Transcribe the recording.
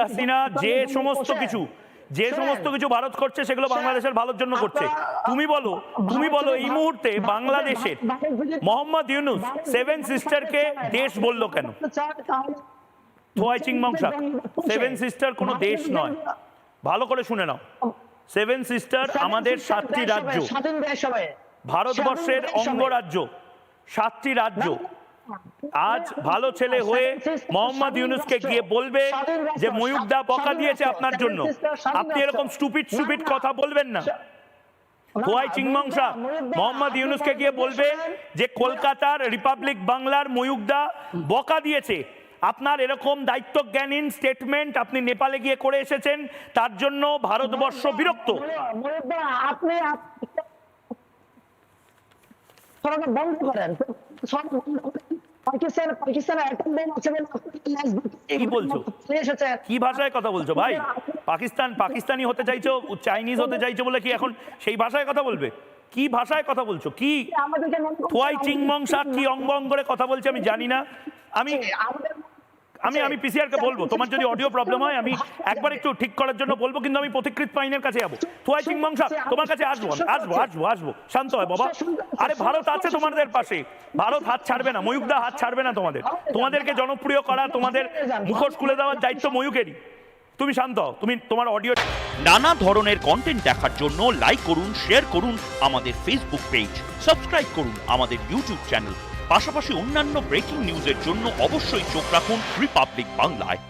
হাসিনা যে সমস্ত কিছু ভারত করছে সেগুলো বাংলাদেশের ভালোর জন্য করছে। তুমি বলো এই মুহূর্তে বাংলাদেশের মোহাম্মদ ইউনুস সেভেন সিস্টারকে দেশ বললো কেন? থোয়াই চিংমংসা, সেভেন সিস্টার কোনো দেশ নয়, ভালো করে শুনে নাও। সেভেন সিস্টার আমাদের 7টি রাজ্য, ভারতবর্ষের অঙ্গরাজ্য, 7টি রাজ্য। আজ ভালো ছেলে হয়ে মোহাম্মদ ইউনুসকে গিয়ে বলবে যে ময়ূকদা বকা দিয়েছে আপনার জন্য। আপনি এরকম স্টুপিড কথা বলবেন না। খোয়াই চিংমংসা মোহাম্মদ ইউনুসকে গিয়ে বলবে যে কলকাতার রিপাবলিক বাংলার ময়ূকদা বকা দিয়েছে। আপনার এরকম দায়িত্বজ্ঞানহীন স্টেটমেন্ট আপনি নেপালে গিয়ে করে এসেছেন, তার জন্য ভারতবর্ষ বিরক্ত। বন্ধ করেন। কি বলছো? কি ভাষায় কথা বলছো ভাই? পাকিস্তানি হতে চাইছো, চাইনিজ হতে চাইছো বলে কি এখন সেই ভাষায় কথা বলবে? কি ভাষায় কথা বলছো? কি থোয়াই চিংমংসা কি অঙ্গ করে কথা বলছে আমি জানি না। আমি পিসিআর কে বলবো, তোমার যদি অডিও প্রবলেম হয় আমি একবার একটু ঠিক করার জন্য বলবো, কিন্তু আমি পথিকৃৎ পাইনের কাছে যাবো। থোয়াই চিংমংসা তোমার কাছে আসবো। শান্ত হয় বাবা। আরে ভারত আছে তোমাদের পাশে, ভারত হাত ছাড়বে না, ময়ূকদা হাত ছাড়বে না তোমাদেরকে জনপ্রিয় করা, তোমাদের মুখোশ খুলে দেওয়ার দায়িত্ব ময়ূকেরই। তুমি শান্ত হও, তোমার অডিও। নানা ধরনের কন্টেন্ট দেখার জন্য লাইক করুন, শেয়ার করুন আমাদের ফেসবুক পেজ, সাবস্ক্রাইব করুন আমাদের ইউটিউব চ্যানেল। পাশাপাশি অন্যান্য ব্রেকিং নিউজের জন্য অবশ্যই চোখ রাখুন রিপাবলিক বাংলায়।